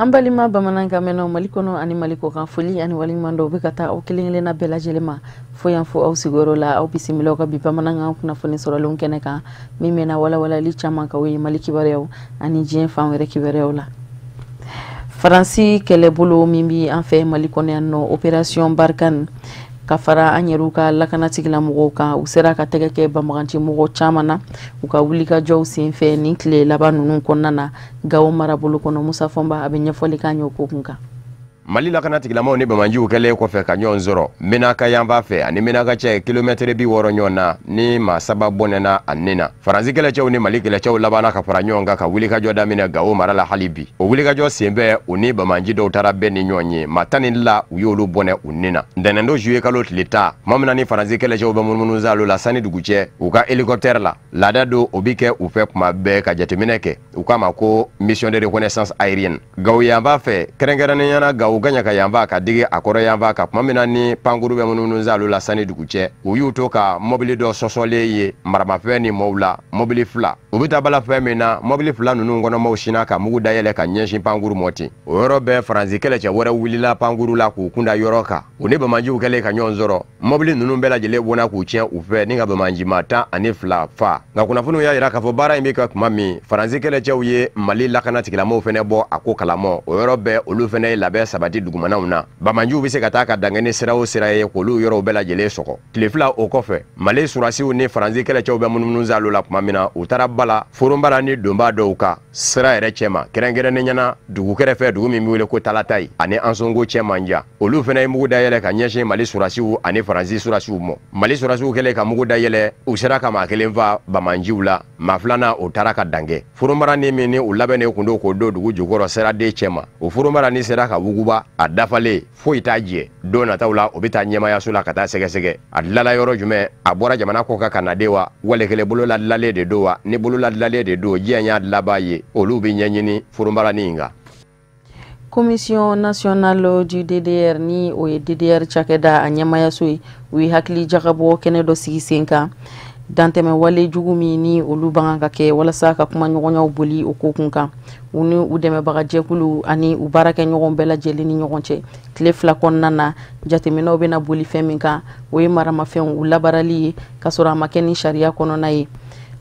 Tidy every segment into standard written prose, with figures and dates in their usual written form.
Ambalima bamananga meno malikono ani maliko kan foli ani walimando be kata o kelengele na bela jelema foyan fo au sigoro la au bisimilo ka bi bamananga kuna foni soro lon keneka mimena wala li chama ka wi maliki barew ani jien fan were ki barew la Faransi kele bolo mimbi en fait malikono no opération Barkan kafara anyeru ka lakana tigila mugo ka usera ka tegeke bamaganti mugo chamana uka wulika jow sinfe ni kle labanu nun konnana gawo marabulu kono Musa Fomba abenye foli kanyo kokunka Mali lakana tigilamaw ni bamanjiw kele ko fe ka nyon zoro mena ka yamba fe ani mena ka che kilometre bi woro nyona ni ma sababu nena anina Faransi kele che ni Mali kele che labana ka fara nyonga ka wuli ka joda mina gawo marala halibi o wuli ka jo sembe oni bamanji do tarabe ni nyonyi matani la uyolu bone unina ndenendo juye ka lot leta mamna ni Faransi kele che ba mununu zalo la sani duguche uka helicopter la dado obike ufe kuma be ka jatemineke uka mako mission de reconnaissance aérienne gawo yamba fe kerengerane yana gawo ganya ka yamba ka dige akoro yamba ka mamina ni panguru be mununu zalo la sani duguche uyuto ka mobile do sosole ye marama fe ni mowla mobile fla ubita bala fe mena mobile fla nunu ngono mawshina ka mugu dayele ka nyenshi panguru moti oyoro be Faransi kele che wora wulila panguru la ku kunda yoroka une be manji ukele ka nyonzoro mobile nunu bela jele wona ku chien ufe ninga be manji mata ani fla fa nga kuna funu ya iraka fo bara imika kumami Faransi kele che uye Mali lakana tikila mo fene bo ako kalamo oyoro be olu fene labe sabati dugumana una bamanju bise kata ka dangene sirawo siraye ko lu yoro bela jele soko tlefla o kofe Mali surasi ni Faransi kele che mununu zalo la kumamina utarabala furumbala ni domba douka sira ere chema kerengere ne nyana dugu kerefe dugu mi wele ko talatai ani ansongo chema nja olu fene mugu dayele ka nyeshe Mali surasi ani Faransi surasi mo Mali surasi kele ka mugu dayele usira kama kelenva bamanjiula maflana utaraka dange furumbara ni mini ulabene kundo ko do dugu jugoro sira de chema o furumbara ni sira ka wuguba adafale fo itaje dona tawla obita nyema ya sula kata sege adlala yoro jume abora jamana ko ka kanadewa wale kele bolo la lale de dowa ni bolo la lale de do jenya labaye olubi nyanyini furumbara ninga Commission nationale du DDR ni o DDR chakeda anyama ya sui wi hakli jagabo kenedo sigisenka danteme wale jugumi ni olubanga ke wala saka kuma nyogonya boli okokunka uni udeme baga jekulu ani ubarake nyogon bela jeli ni nyogonche tlefla konnana jatemino bena boli feminka we marama fen ulabarali kasura makeni sharia kono nayi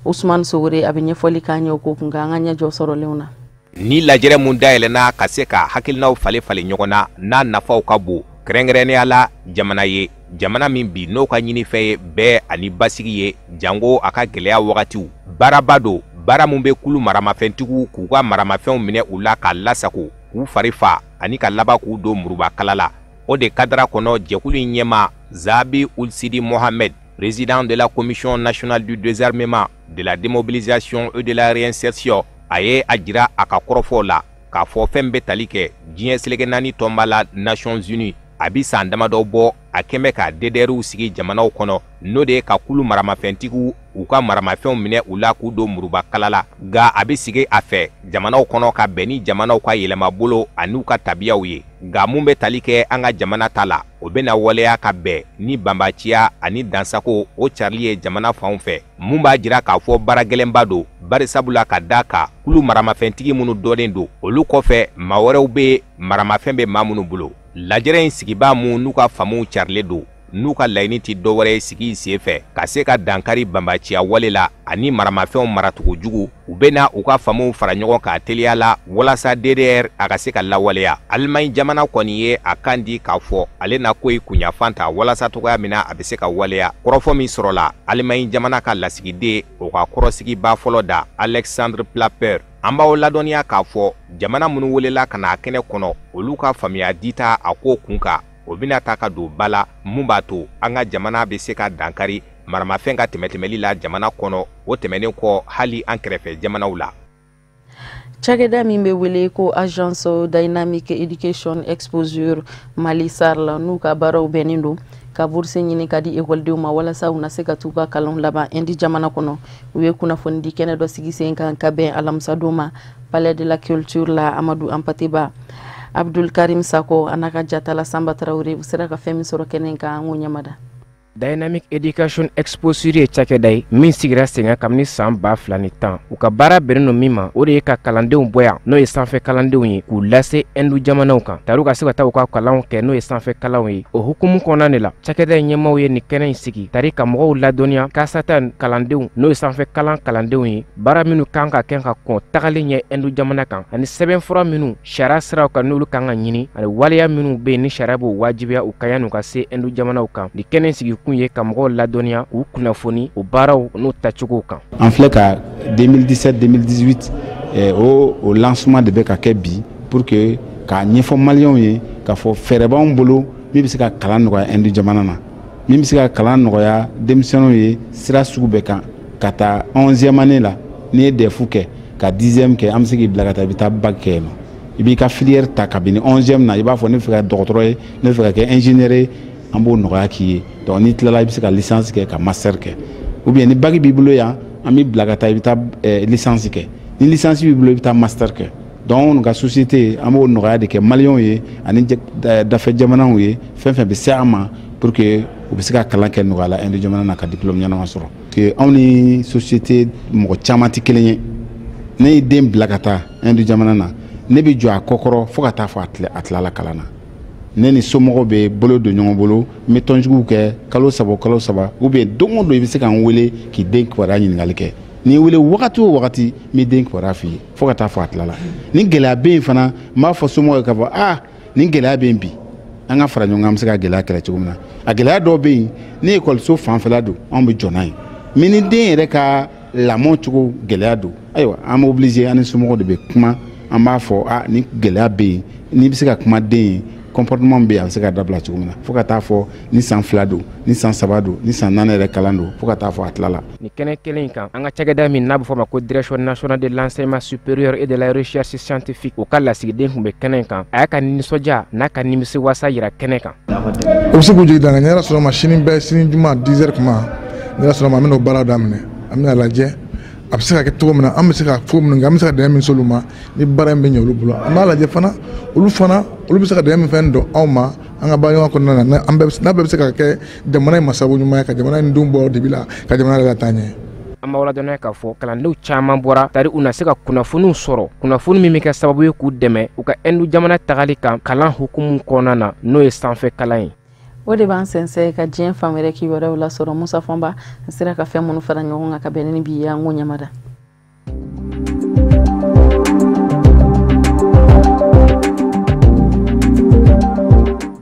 Ousmane Sowore abenye foli kanyo okokunka nganya josoro leuna ni lajere mun dayelena ka se ka hakilinaw fale ɲɔgɔnna n'a nafaw ka bon kɛrɛnkɛrɛnnenya la jamana ye jamana min bi n'o ka ɲini fɛ ye bɛɛ ani basigi ye jango a ka gɛlɛya wagatiw baaraba do baara mun bɛ kulu maramafɛntigiw k'u ka maramafɛnw minɛ u la k'a lasago k'u fari fa ani ka laban k'u don muruba kala la o de kadara kɔnɔ jɛkulu in ɲɛma Zabi Ulsidi Mohamed président de la commission nationale du désarmement de la démobilisation et de la réinsertion a ye a jira a ka kɔrɔfɔ la k'a fɔ fɛn bɛ tali kɛ diɲɛ seleke naani tɔnba la Nations Unies a bi san damadɔ bɔ a kɛmɛ ka DDRw sigi jamanaw kɔnɔ n'o de ye ka kulu maramafɛntigiw u ka maramafɛnw minɛ u la k'u don muruba kala la nga a bi sigi a fɛ jamanaw kɔnɔ ka bɛn ni jamanaw ka yɛlɛma bolo an'u ka tabiyaw ye nga mun bɛ tali kɛ an ka jamana ta la o bɛna waleya ka bɛn ni banbaciya ani dansako o carili ye jamana fanw fɛ mun b'a jira k'a fɔ baaragɛlɛnba do bari sabula ka da ka kulu maramafɛntigi minnu dɔlen do olu kɔfɛ maa wɛrɛw bɛ maramafɛn bɛ maa minnu bolo lajɛrɛ in sigibaa mun n'u ka faamuw carilen do n'u ka laɲini ti dɔwɛrɛ sigi sen fɛ ka se ka dankari banbaciya wale la ani maramafɛnw maratogo jugu u bɛna u ka faamuw fara ɲɔgɔn ka teliya la walasa DDR a ka se ka lawaleya Alimaɲi jamana kɔni ye a kan di k'a fɔ ale na ko ye kuɲafan ta walasa togoya min na a bɛ se ka waleya kɔrɔfɔ min sɔrɔla Alimaɲi jamana ka lasigiden o ka kɔrɔsigiba fɔlɔ da Alexandre Plapper an b'aw ladɔnniya k'a fɔ jamana minnu welela ka na a kɛnɛ kɔnɔ olu ka faamuya dita a ko kun kan o bina ta ka don bala mun b'a to an ka jamana bɛ se ka dankari maramafɛn ka tɛmɛtɛmɛli la jamana kɔnɔ o tɛmɛnen kɔ hali an kɛrɛfɛ jamanaw la Chageda min be wele ko Agence Dynamic Education Exposure Mali Sarla n'u ka baaraw bɛnnen do ka bourse ɲini ka di ekɔlidenw ma walasa u na se ka t'u ka kalanw laban indi jamana kɔnɔ u ye kunnafoni di kɛnɛ dɔ sigi sen kan ka bɛn alamisa don ma Palais de la Culture la Amadou Ampateba Abdul Karim Sako anaka jatala Samba Traoré u sera ka fɛn min sɔrɔ kɛnɛ kan an k'o ɲɛmada Dynamic Education Exposure cakɛda ye min sigira senga kabini san 2010 u ka baara bɛnnen no min ma o de ye ka kalandenw bɔ yan n'o ye sanfɛ kalandenw ye k'u lase Hindu jamanaw kan taru ka se ka taa u ka kalanw kɛ n'o ye sanfɛ kalanw ye o hukumu kɔnɔna de la cakɛda in ɲɛmaaw ye ni kɛnɛ in sigi tari ka mɔgɔw ladɔnniya kasata kalandenw n'o ye sanfɛ kalandenw ye baara minnu kan ka kɛ ka kɔn tagalen ɲɛ Hindu jamana kan ani sɛbɛnfura minnu sariya siraw kan n'olu kan ka ɲini ani waleya minnu bɛ ni sariya b'o wajibiya u ka yan n'u ka se Hindu jamanaw kan ni kɛnɛ in sigi kun ye ka mɔgɔw ladɔnniya u kunnafoni o baaraw n'u tacogo kan. An filɛ ka 2017-2018 o lancement de bɛ ka kɛ bi pour que ka ɲɛfɔ maliyɛnw ye ka fɔ fɛɛrɛ b'anw bolo min bɛ se ka kalan nɔgɔya Hindu jamana na min bɛ se ka kalan nɔgɔya denmisɛnninw ye sira sugu bɛɛ kan ka taa 11e année la n'i ye DEF kɛ ka 10e kɛ an bɛ se k'i bila ka taa i bɛ taa bac kɛ yen nɔ i b'i ka filière ta kabini 11e na i b'a fɔ ne bɛ fɛ ka dɔgɔtɔrɔ ye ne bɛ fɛ ka kɛ ingénieur ye an b'o nɔgɔya k'i ye donc n'i tilala i bɛ se ka licence kɛ ka master kɛ ou bien ni bac b'i bolo yan an b'i bila ka taa i bɛ taa licence kɛ ni licence b'i bolo i bɛ taa master kɛ donc n ka société an b'o nɔgɔya de kɛ maliyɛnw ye ani dafɛ jamanaw ye fɛn fɛn bɛ se an ma pour que u bɛ se ka kalan kɛ nɔgɔya la Hindu jamana na ka diplôme ɲɛnama sɔrɔ que anw ni société mɔgɔ caman tɛ kelen ye ne ye den bila ka taa Hindu jamana na ne bɛ jɔ a kɔkɔrɔ fo ka taa fɔ a tilala kalan na ne ni somɔgɔw bɛ bolo don ɲɔgɔn bolo n bɛ tɔnjuguw kɛ kalo saba ou bien don o don i bɛ se ka n wele k'i den kibaruya ɲininkali kɛ n'i wele wagati o wagati n bɛ den kibaruya f'i ye fo ka taa fɔ a tilala ni gɛlɛya bɛ yen fana n b'a fɔ somɔgɔw ye k'a fɔ nin gɛlɛya bɛ yen bi an ka fara ɲɔgɔn kan an bɛ se ka gɛlɛya kɛlɛ cogo min na a gɛlɛya dɔw bɛ yen ni ekɔliso fanfɛla don anw bɛ jɔ n'a ye mais ni den yɛrɛ ka lamɔ cogo gɛlɛya don ayiwa an bɛ obligé an ni somɔgɔw de bɛ kuma an b'a fɔ ni gɛlɛya bɛ yen n'i bɛ se ka kuma den ye comportement bɛ yen a bɛ se ka dabila cogo min na fo ka taa fɔ ni san 2 don ni san 3 don ni san 4 yɛrɛ kalan don fo ka taa fɔ a tilala. Ni kɛnɛ kelen in kan an ka cakɛda min n'a bɛ fɔ ma ko Direction nationale de l'enseignement supérieur et de la recherche scientifique o ka lasigiden tun bɛ kɛnɛ in kan a y'a ka nisɔndiya n'a ka nimisiwasa yira kɛnɛ kan. O bɛ se k'u jigi danga n yɛrɛ sɔrɔ ma sini juma 10 heures kuma n yɛrɛ sɔrɔ ma an bɛna o baara daminɛ an bɛna lajɛ a bɛ se ka kɛ cogo min na an bɛ se ka fɔ minnu kɛ an bɛ se ka dɛmɛ min s'olu ma ni baara in bɛ ɲɛ olu bolo an b'a lajɛ fana olu bɛ se ka dɛmɛ min fɛn dɔn anw ma an ka baara ɲɔgɔn kɔnɔna na n'a bɛɛ bɛ se ka kɛ jamana in masabu ɲuman ye ka jamana in denw bɔ dibi la ka jamana yɛrɛ taa ɲɛ. An b'a ladɔnniya k'a fɔ kalandenw caman bɔra tari u na se ka kunnafoniw sɔrɔ kunnafoni min bɛ kɛ sababu ye k'u dɛmɛ u ka Hindu jamana tagali kan kalan hukumu kɔnɔna na n'o ye sanfɛ kalan ye. O de b'an sɛnsɛn ka diɲɛ fan wɛrɛ kibaruyaw lasɔrɔ Musa Fɔnba a sera ka fɛn minnu fara ɲɔgɔn kan ka bɛn ni bi ye an ko ɲamada.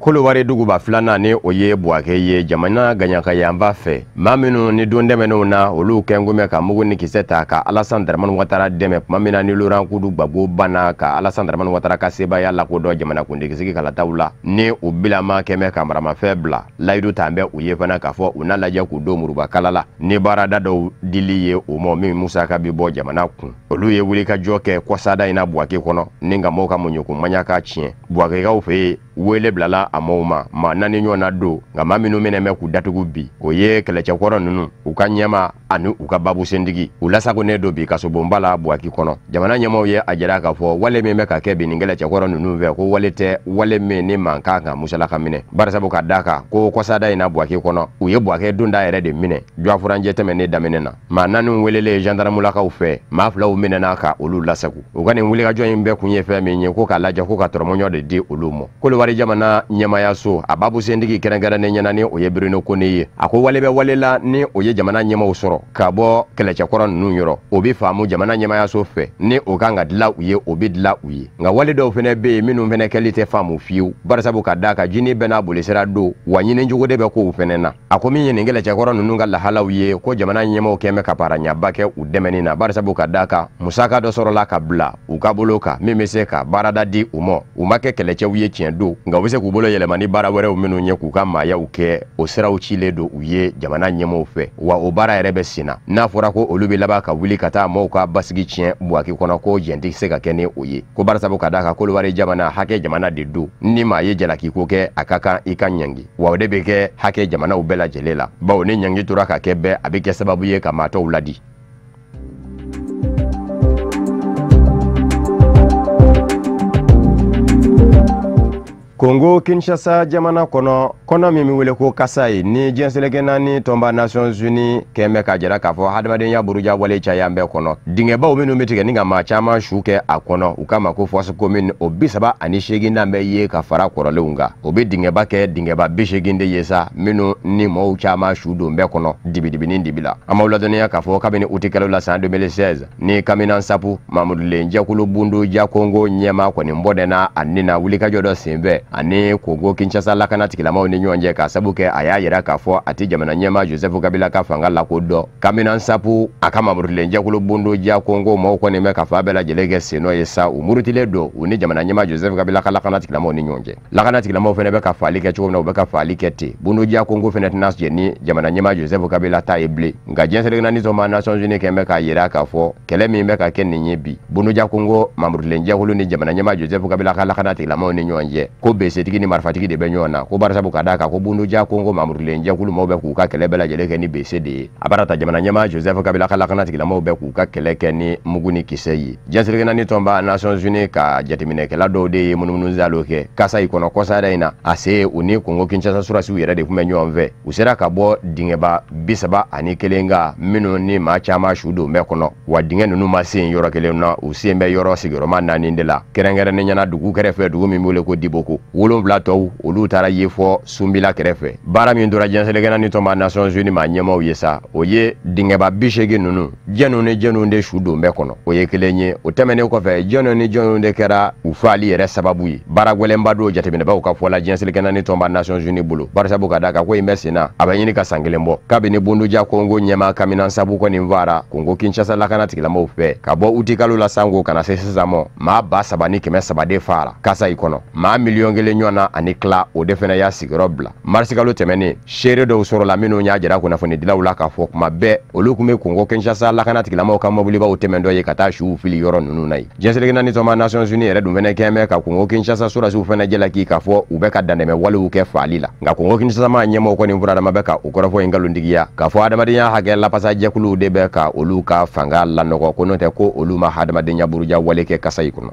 Kolowari duguba filanan ni o ye Buwake ye jamana gagnaka yanba fɛ maa minnu ni don dɛmɛnenw na olu kɛngomɛ ka mugu ni kisɛ ta ka Alassane Dramane Ouattara dɛmɛ tuma min na ni Laurent Kudu Gbagbo banna ka Alassane Dramane Ouattara ka sebaaya lakodɔn jamana kuntigisigi kalataw la ni u bilama kɛmɛ ka maramafɛn bila layidu tan bɛ u ye fana k'a fɔ u na lajɛ k'u don murubakala la ni baarada dɔw dili ye o ma min musaka bi bɔ jamana kun olu ye wulikajɔ kɛ kɔsada in na Buwake kɔnɔ ni ka mɔgɔw ka muɲukumanya ka tiɲɛ Buwakekaw fɛ yen wele bilala a mɔgɔw ma naani ɲɔgɔn na don nka maa minnu minɛ bɛ k'u datugu bi o ye kɛlɛcɛkɔrɔ ninnu u ka ɲɛma ani u ka babu sentigi u lasagonnen don bi kasobonba la Buwake kɔnɔ jamana ɲɛmaw ye a jira k'a fɔ wale min bɛ ka kɛ bi nin kɛlɛcɛkɔrɔ ninnu fɛ ko wale tɛ wale min ni man kan ka musalaka minɛ barisabu ka d'a kan ko kɔsada in na Buwake kɔnɔ u ye Buwake donda yɛrɛ de minɛ jɔfuranjɛ tɛmɛnen daminɛ na maa naani welelen gendarmulakaw fɛ maa filaw minɛna ka olu lasago u ka nin wulikajɔ in bɛɛ kun ye fɛn min ye ko k'a lajɛ ko ka tɔrɔmɔɲɔ de di olu ma Kolowari jamana ɲɛmayaso a babu sentigi kɛrɛnkɛrɛnnen ɲɛna ni o ye Bruno Kone ye a ko wale bɛ wale la ni o ye jamana ɲɛmaw sɔrɔ ka bɔ kɛlɛcɛkɔrɔ ninnu yɔrɔ o bi faamu jamana ɲɛmayaso fɛ ni o kan ka dilan u ye o bi dilan u ye nka wale dɔw fɛnɛ bɛ yen minnu fɛnɛ kɛli tɛ faamu fiyewu barisabu ka d'a kan jini bɛɛ n'a bolisira don wa ɲinicogo de bɛ k'o fɛnɛ na a ko min ye nin kɛlɛcɛkɔrɔ ninnu ka lahalaw ye ko jamana ɲɛmaw kɛmɛ ka paraɲaba kɛ u dɛmɛni na barisabu ka d'a kan musaka dɔ sɔrɔla ka bila u ka bolo kan min bɛ se ka baarada di u ma u ma kɛ kɛlɛcɛw ye tiɲɛ don nka u bɛ se k'u bolo yɛlɛma ni baara wɛrɛw minnu ye k'u ka maayaw kɛ o siraw cilen don u ye jamana ɲɛmaw fɛ wa o baara yɛrɛ bɛ senna n'a fɔra ko olu bɛ laban ka wuli ka taa mɔgɔw ka basigi tiɲɛ Buwake kɔnɔ ko jɛn tɛ se ka kɛ ni o ye ko barisabu ka d'a kan Kolowari jamana hakɛ jamana de don ni maa ye jalaki ko kɛ a ka kan i ka ɲangi wa o de bɛ kɛ hakɛ jamanaw bɛɛ lajɛlen la bawo ni ɲangi tora ka kɛ bɛɛ a bɛ kɛ sababu ye ka maa tɔw ladi. Congo Kinshasa jamana kono mi wele ko Kasai ni jenseleke nani tomba Nations Unies keme ka jara ka fo hadamaden ya buruja wale cha yambe kono dinge ba o menu metige ninga ma chama shuke akono ukama ko force commune obisaba ani shegi na me ye ka fara korolunga obi dinge ba ke dinge ba bisheginde yesa menu ni mo chama shudo mbe kono dibidibi ni dibila amawla doniya ka fo kabini utikalo la 2016 ni kamina sapu Mamadou Lenja kulu bundu ja Congo nyema ko ni mbodena anina wulika jodo simbe ani Congo Kinshasa la kana tikilama ni nyonje ka sabuke aya yira ka fo ati jamana nyema Joseph Kabila ka fanga la kodo kamina sapu akama Mamadou Lenja kulu bundu ja Congo mo ko ni meka fa bela jelege seno yesa umurutile do uni jamana nyema Joseph Kabila kala kana tikilama ni nyonje la kana tikilama fene be ka fali ke chuko na be ka fali kete bundu ja Congo fene nas jeni jamana nyema Joseph Kabila ta eble nga jense na ni to ma Nations Unies ke meka yira ka fo kele mi meka ken ni nyebi bundu ja Congo Mamadou Lenja kulu ni jamana nyema Joseph Kabila kala kana tikilama ni nyonje ko be setiki ni marfatiki de benyona ko barasa bu kadaka ko bundu ja Congo Mamadou Lenja kulu mo be ku ka kele bela jelege ni BCD abarata jamana nyema Joseph Kabila kala kana tikilama be ku ka kele ken ni muguni kiseyi jense na ni tomba Nations Unies ka jatimine kala do de mununu zaloke kasa ikono kosa daina ase uni Congo Kinshasa surasi yere de kumenyonve usera ka bo dingeba bisaba ani kelenga minu ni ma chama shudo mekono wa dinge nunu masin yoro kelena usiembe yoro sigoro manani ndela kerengere ne nyana dugu kerefe dugu mi mule ko diboko wolon blato olu tara yefo sumbila kerefe bara mi ndora jensele gena ni tomba Nations Unies ma nyema uyesa oye dingeba bishege nunu jenu nde shudo mekono oye kelenye utemene ko fe jenu nde kera ufali yere sababu yi bara gwelemba do jatemene ba ka fola jensele gena ni tomba Nations Unies bulu bara sabu kadaka ko imesina abanyini ka sangelembo kabini bundu ja Congo nyema kamina sabu ko ni mvara Congo Kinshasa la kana tikila mo fe kabo utikalo la sango kana sesamo ma ba sabani keme sabade fara kasa ikono ma million gele nyona anikla o defena ya sigrobla marsikalo temene shere do soro la mino nya jara ko na foni dila wala ka fok mabe olukume Congo Kinshasa la kana tikila mo kama buliba o temendo ye kata shu fili yoro nunu nai jesele gena ni to ma Nations Unies ere dum vene keme ka Congo Kinshasa sura su fena jela ki ka fo ubeka dandeme walu uke falila nga Congo Kinshasa ma nyemo ko ni mvura mabeka ukorofo ingalo ndigiya ka fo adamadiya hagella pasaje kulu debe ka oluka fanga la noko kono te ko oluma hadamadiya buruja waleke kasai kuno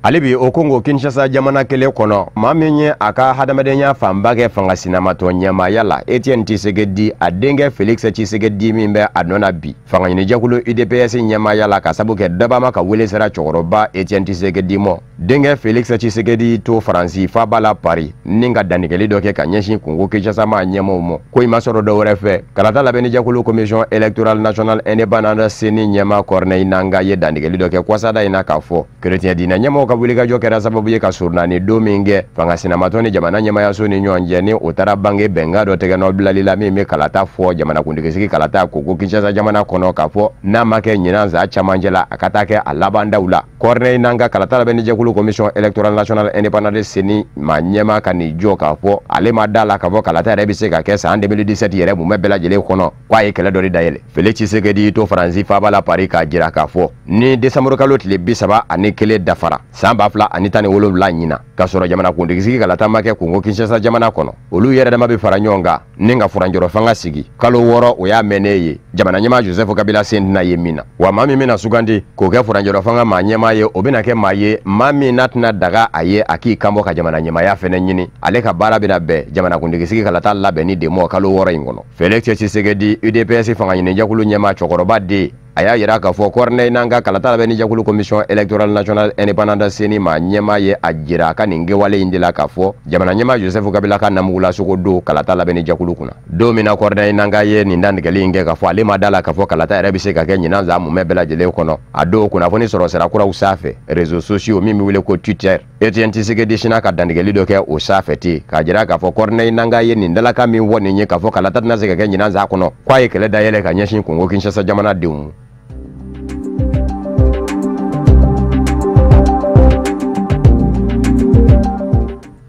alibi o Congo Kinshasa jamana kele kono mamenye aka hadamadenya fambage fanga sinama to nyama yala Etienne Tshisekedi adenge Felix Tshisekedi mimbe adona bi fanga ni jakulu UDPS nyama yala kasabuke dabama ka wele sera chokoroba Etienne Tshisekedi mo denge Felix Tshisekedi to Franci fabala Paris ninga danikeli doke kanyeshi Congo Kinshasa ma nyama mo ko imasoro do refe kalata la beni jakulu Commission électorale nationale indépendante seni nyama Corneille Nanga ye danikeli doke kwasada ina kafo chrétien dina nyama kabulika jokera sababu ye kasurna ni dominge fanga sinamatoni jamana nyama yaso ni nyonje ni utara bange benga do tege no bilalila mimi kalata fo jamana kundikisiki kalata Congo Kinshasa jamana kono kafo na make nyinanza chamanjela akatake alabanda ula Corneille Nanga kalata la beni jakulu Commission électorale nationale indépendante seni manyema kani joka fo ale madala kafo kalata rebise ka kesa en 2017 yere mu mebela jele kono kwa yekele do dayele Felix Tshisekedi to Franci fabala Paris ka jira kafo ni décembre kalot le bisaba anikele dafara samba fla anitani wolo la nyina kasoro jamana kundikisiki kalata make Congo Kinshasa jamana kono olu yere dama be faranyonga ninga furanjoro fanga sigi kalo woro oya meneye jamana nyema Joseph Kabila sendina yemina wa mami mina sugandi ko ke furanjoro fanga manyema ye obina ke maye mami natna daga aye aki kambo ka jamana nyema ya fene nyini ale ka bara bina be jamana kundikisiki kalata la beni demo kalo woro ingono Felix Tshisekedi UDPS fanga nyine jakulu nyema chokoroba de aya yira ka fo Corneille Nanga kalata beni jakulu Commission électorale nationale indépendante seni ma nyema ye ajira ka ninge wale indila ka fo jamana nyema Joseph Kabila ka namugula soko do kalata la beni jakulu kuna domina Corneille Nanga ye nindandigeli inge ka fo ale madala ka fo kalata rebise ka kenyina za mu mebela jele kono ado kuna foni soro sera kura usafe réseaux sociaux mimi wile ko Twitter Etienne Tshisekedi shina ka dandigeli do ke usafe ti ka jira ka fo Corneille Nanga ye nindala ka mi woni nye ka fo kalata na zeka kenyina za kono kwa yekele dayele ka nyeshin Congo Kinshasa jamana dum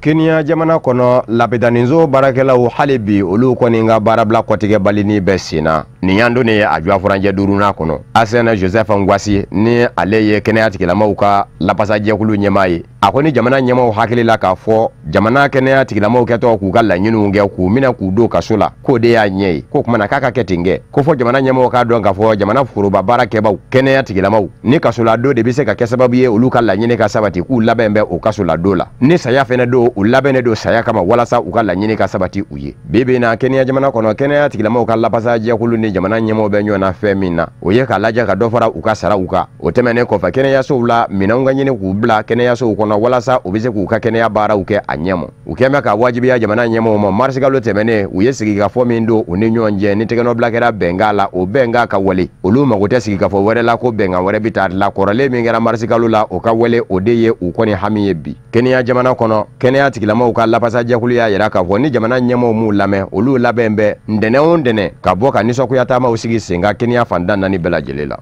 Kenya jamana kono lapedaninzo barakelaw hali bi olu kɔni ka baarabila kɔtigɛbali ni bɛ senna nin yando ne a jɔ furanjɛ duruna kɔnɔ Asena Joseph Ngwasi ni ale ye kɛnɛya tigilamaw ka lapasajɛkulu ɲɛmaa ye a ko ni jamana ɲɛmaw hakili la k'a fɔ jamana kɛnɛya tigilamaw kɛtɔ k'u ka laɲiniw kɛ k'u minɛ k'u don kaso la k'o de y'a ɲɛ ye ko kumana k'a ka kɛ ten kɛ ko fɔ jamana ɲɛmaw k'a dɔn k'a fɔ jamana foroba baarakɛbaw kɛnɛya tigilamaw ni kasola don de bɛ se ka kɛ sababu ye olu ka laɲini ka sabati k'u labɛn bɛ o kasola don la ni saya fɛnɛ don u labɛnnen don saya kama walasa u ka laɲini ka sabati u ye bibi na kɛnɛya jamana kɔnɔ kɛnɛya tigilamaw ka lapasajɛkulu ni jamana ɲɛmaw bɛ ɲɔgɔn na fɛn min na o ye k'a lajɛ ka dɔ fara u ka saraw kan o tɛmɛnen kɔfɛ kɛnɛyasow la minɛnw ka ɲini k'u bila kɛnɛyasow kɔnɔ walasa u bɛ se k'u ka kɛnɛya baaraw kɛ a ɲɛmɔ u kɛn bɛ ka wajibiya jamana ɲɛmaw ma mars kalo tɛmɛnen u ye sigikafɔ min don u ni ɲɔgɔn cɛ ni tɛgɛnɔbila kɛra bɛnkan la o bɛnkan ka wale olu mago tɛ sigikafɔ wɛrɛ la ko bɛnkan wɛrɛ bi ta la kɔrɔlen min kɛra mars kalo la o ka wale o de ye u kɔni hami ye bi kɛnɛya jamana kɔnɔ kɛnɛya tigilamaw ka lapasajɛkulu y'a yira k'a fɔ ni jamana ɲɛmaw m'u lamɛn olu labɛn bɛ ntɛnɛn o ntɛnɛn ka bɔ ka nisɔnkuyataamaw sigi sen kan kɛnɛya fandan naani bɛɛ lajɛlen la.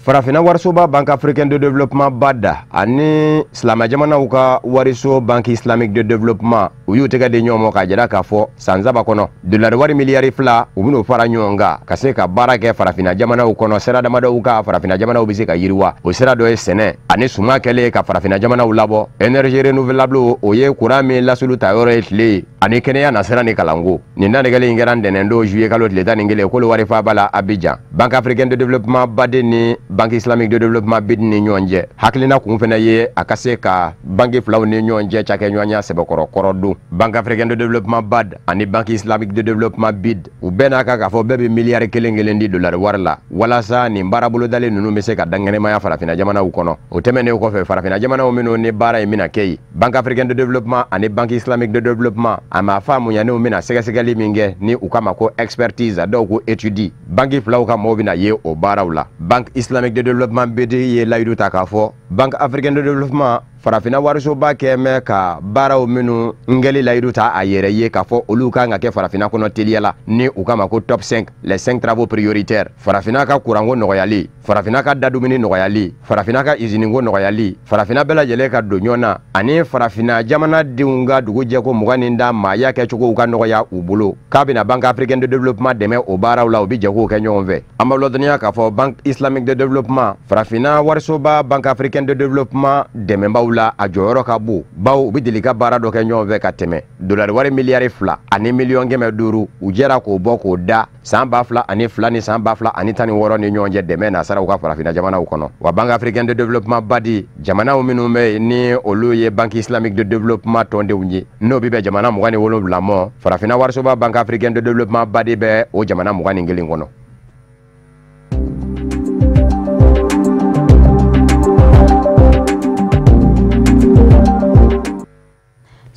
Farafina warisoba Banque africaine de développement BAD ani Silama jamanaw ka wariso Banque islamique de développement u y'u tɛgɛ di ɲɔgɔn ma k'a jira k'a fɔ san saba kɔnɔ dolari wari miliyari 2 u ben'o fara ɲɔgɔn kan ka se ka baara kɛ farafina jamanaw kɔnɔ sira damadɔw ka farafina jamanaw bɛ se ka yiriwa o sira dɔ ye sɛnɛ ani suma kɛlen ka farafina jamanaw labɔ énergie renouvelable o ye courant min lasulu ta yɔrɔ ye tile ani kɛnɛya nasira ni kalanko nin danigɛlen in kɛra ntɛnɛn don juillet kalo tile 11 k'olu wari fa bala Abidjan Banque africaine de développement BAD ni Banque islamique de développement BID ni ɲɔgɔn cɛ hakilina kun fɛnɛ ye a ka se ka banque filaw ni ɲɔgɔn cɛ cakɛɲɔgɔnya sɛbɛkɔrɔ kɔrɔ don Banque africaine de développement BAD ani Banque islamique de développement BID u bɛɛ n'a kan k'a fɔ bɛɛ bɛ miliyari kelen di dolari wari la walasa nin baara bolodalen ninnu bɛ se ka dankɛnɛmaya farafina jamanaw kɔnɔ o tɛmɛnen kɔfɛ farafina jamanaw minnu ni baara in bɛna kɛ yen Banque africaine de développement ani Banque islamique de développement a m'a faamu yanniw bɛna sɛgɛsɛgɛli min kɛ ni u kama ko expertise dɔw ko étude banque filaw ka mɔgɔw bɛna ye o baaraw la Banque islamique de développement BD ye layidu ta k'a fɔ Banque africaine de développement farafina warisoba kɛmɛ ka baaraw minnu ngɛli layidu ta a yɛrɛ ye k'a fɔ olu kan ka kɛ farafina kɔnɔ teliya la ni u kama ko top 5 les 5 travaux prioritaires farafina ka kuranko nɔgɔyali farafina ka dadumuni nɔgɔyali farafina ka izininko nɔgɔyali farafina bɛɛ lajɛlen ka don ɲɔgɔn na ani farafina jamanadenw ka dugujɛko 20 maaya kɛcogow ka nɔgɔya u bolo k'a bɛna Banque africaine de développement dɛmɛ o baaraw la u bi jɛkow kɛ ɲɔgɔn fɛ an b'a lɔdɔniya k'a fɔ Banque islamique de développement farafina warisoba Banque africaine de développement dɛmɛbaw la a jɔyɔrɔ ka bon baw u bɛ deli ka baara dɔ kɛ ɲɔgɔn fɛ ka tɛmɛ dolari wari miliyari 2 ani miliyɔn 500 u jɛra k'o bɔ k'o da san 2002 ni san 2016 ni ɲɔgɔn cɛ dɛmɛ nasaraw ka farafina jamanaw kɔnɔ wa Banque africaine de développement BAD jamanaw minnu bɛ ni olu ye Banque islamique de développement tɔndenw ye n'o bi bɛ jamana 27 mɔ farafina warisoba Banque africaine de développement BAD bɛ o jamana 21 kɔnɔ.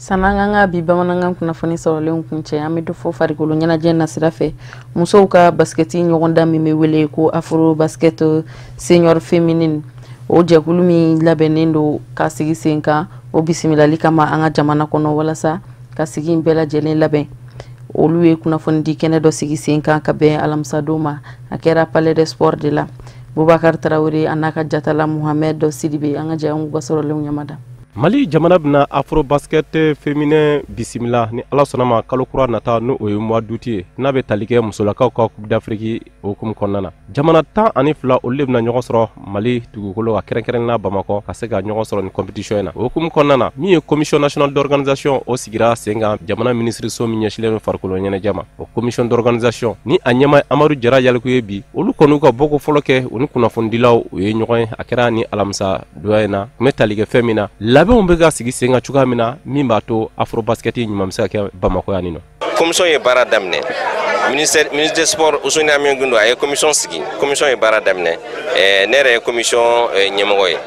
Sananga nga bi bamanangan kunnafoni sɔrɔlen kuncɛ an bɛ dɔ fɔ farikolo ɲɛnajɛ nasira fɛ musow ka basketi ɲɔgɔndan min bɛ wele ko afro basket senior féminine o jɛkulu min labɛnnen don ka sigi sen kan o bisimilali kama an ka jamana kɔnɔ walasa ka sigi in bɛɛ lajɛlen labɛn olu ye kunnafoni di kɛnɛ dɔ sigi sen kan ka bɛn alamisa don ma a kɛra palais de sport de la Boubacar Traoré a n'a ka jatala Mohamed Sidibe an ka jɛ an ka sɔrɔlenw ɲamada. Mali jamana bina afro basket féminin bisimila ni ala sɔnna ma kalo kura nata no o ye mois d'août ye n'a bɛ tali kɛ musolakaw ka coupe d'Afrique hukumu kɔnɔna na jamana 12 olu de bina ɲɔgɔn sɔrɔ Mali dugukolo ka kɛrɛnkɛrɛnnena Bamakɔ ka se ka ɲɔgɔn sɔrɔ ni compétition in na hukumu kɔnɔna na min ye commission nationale d'organisation o sigira sen kan jamana ministre so min ɲɛsilen don farikolo ɲɛnajɛ ma o commission d'organisation ni a ɲɛma Amadu Jara Yaliku ye bi olu kɔni ka bɔko fɔlɔ kɛ u ni kunnafonidilaw u ye ɲɔgɔn ye a kɛra ni alamisa doyen na kun bɛ tali kɛ fɛn min na labɛnw bɛ ka sigi sen kan cogoya min na min b'a to afro basket ɲuman bɛ se ka kɛ Bamakɔ yan nɔ. Commission ye baara daminɛ ministre des sports Usuni Amiyɔn Gindo a ye commission sigi commission ye baara daminɛ ne yɛrɛ ye commission ɲɛmɔgɔ ye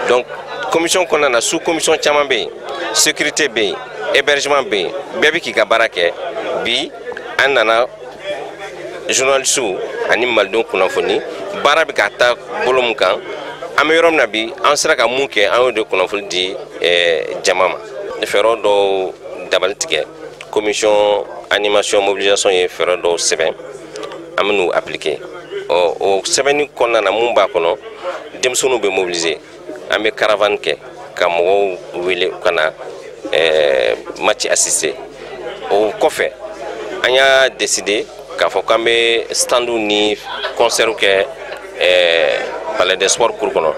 donc commission kɔnɔna na sous commission caman bɛ yen sécurité bɛ yen hébergement bɛ yen bɛɛ bɛ k'i ka baara kɛ bi an nana journalistes ani malidenw kunnafoni baara bɛ ka taa bolo min kan an bɛ yɔrɔ min na bi an sera ka mun kɛ an y'o de kunnafoni di jama ma fɛɛrɛ dɔw dabali tigɛ commission animation mobilisation ye fɛɛrɛ dɔw sɛbɛn an bɛ n'u appliquer o sɛbɛnni kɔnɔna na mun b'a kɔnɔ denmisɛnninw bɛ mobiliser an bɛ caravane kɛ ka mɔgɔw wele ka na match assister o kɔfɛ an y'a décider k'a fɔ k'an bɛ standu ni concert kɛ palais des sports cour kɔnɔ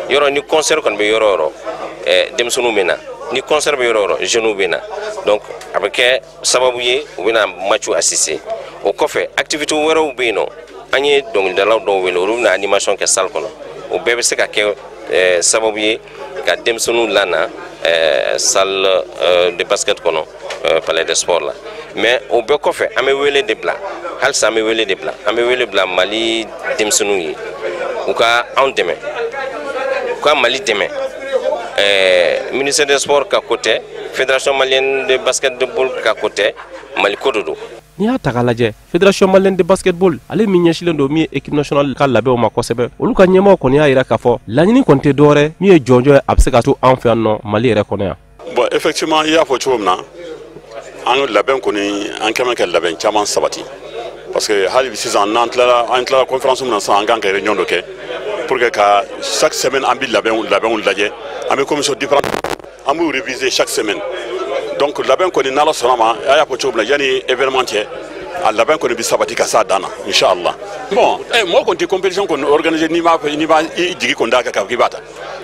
yɔrɔ ni concert kɔni bɛ yɔrɔ o yɔrɔ denmisɛnninw bɛ na ni concert bɛ yɔrɔ o yɔrɔ jeunes bɛ na donc a bɛ kɛ sababu ye u bɛ na match assister o kɔfɛ activité wɛrɛw bɛ yen nɔ an ye dɔnkilidalaw dɔw wele olu bɛna animation kɛ salle kɔnɔ o bɛɛ bɛ se ka kɛ sababu ye ka denmisɛnninw lana salle de basket kɔnɔ palais des sports la mais o bɛɛ kɔfɛ an bɛ wele de bila halisa an bɛ wele de bila an bɛ wele bila Mali denmisɛnninw ye u ka anw dɛmɛ u ka Mali dɛmɛ ministère des sports ka côté fédération malienne de basketball ka côté Mali ko do n'i y'a ta k'a lajɛ fédération malienne de basketball ale min ɲɛsilen don min ye équipe nationale ka labɛnw ma kosɛbɛ olu ka ɲɛmɔgɔ kɔni y'a yira k'a fɔ laɲini kɔni tɛ dɔwɛrɛ min ye jɔnjɔ ye a bɛ se ka to an fɛ yan nɔ Mali yɛrɛ kɔnɔ yan. Bon effectivement i y'a fɔ cogo min na an labɛn kɔni an kɛmɛ kɛ labɛn caman sabati parce que hali sisan n'an tilala conférence min na sisan an kan ka réunion dɔ kɛ pour que ka chaque semaine an bɛ labɛnw lajɛ an bɛ commission différente an b'u réviser chaque semaine. Donc labɛn kɔni n'Ala sɔnna ma a y'a fɔ cogo min na yanni événement cɛ a labɛn kɔni bɛ sabati ka s'a dan na inchallah. Bon mɔgɔ kɔni tɛ compétition kɔni organiser n'i b'a jigi kɔni d'a kan k'a fɔ k'i b'a ta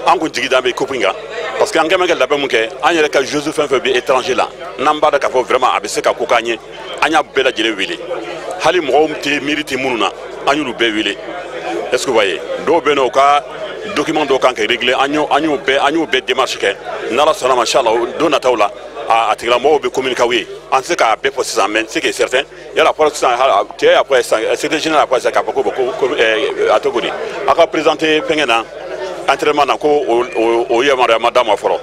an kɔni jigi d'an bɛ coupe in kan parce que an kɛmɛ kɛ labɛn mun kɛ an yɛrɛ ka joueur fɛn fɛn bɛ étranger la n'an b'a dɔn k'a fɔ vraiment a bɛ se ka ko k'an ye an y'a bɛɛ lajɛlen wele hali mɔgɔw tɛ miiri tɛ minnu na an y'olu bɛɛ wele est-ce que vous voyez dɔw bɛ yen nɔ u ka document dɔw kan ka régler an y'o bɛɛ démarche kɛ n'Ala sɔnna ma inchallah don nataw la a tigilamɔgɔw bɛ communiquer aw ye an tɛ se k'a bɛɛ fɔ sisan mais ce qui est certain yala fɔlɔ sisan cɛ y'a fɔ sisan secrétaire général y'a fɔ sisan k'a fɔ ko a tɔgɔ di a ka présenter fɛnkɛ na entraînement na ko o yamaruya ma d'a ma fɔlɔ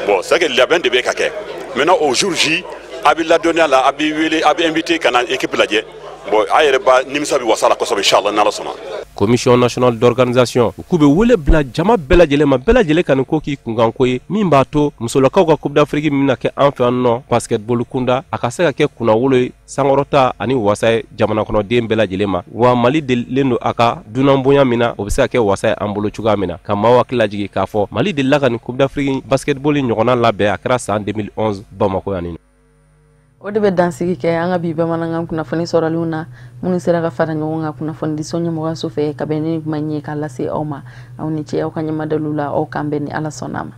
bon c'est que labɛn de bɛ ka kɛ maintenant au jour J a bɛ ladɔnniya la a bɛ wele a bɛ invité ka na équipe lajɛ bon a yɛrɛ ba nimisa bɛ wasa la kosɛbɛ inchallah n'Ala sɔnna. Commission nationale d'organisation k'u bɛ wele bila jama bɛɛ lajɛlen ma bɛɛ lajɛlen ka nin ko k'i kunkan ko ye min b'a to musolakaw ka coupe d'Afrique min na kɛ an fɛ yan nɔ basketball kunda a ka se ka kɛ kunnawolo ye sankɔrɔta ani wasa ye jamana kɔnɔden bɛɛ lajɛlen ma wa Mali delilen don a ka dunanbonya min na o bɛ se ka kɛ wasa ye an bolo cogoya min na ka maaw hakili lajigi k'a fɔ Mali delila ka nin coupe d'Afrique basketball ɲɔgɔnna labɛn a kɛra san 2011 Bamako yan. O de bɛ dansigi kɛ an ka bi bamanankan kunnafoni sɔrɔlenw na minnu sera ka fara ɲɔgɔn kan kunnafoni di ɲɛmɔgɔyaso fɛ ka bɛn ni kuma ɲɛ k'a lase aw ma aw ni ce aw ka ɲɛmadalu la aw kan bɛn ni Ala sɔnna ma.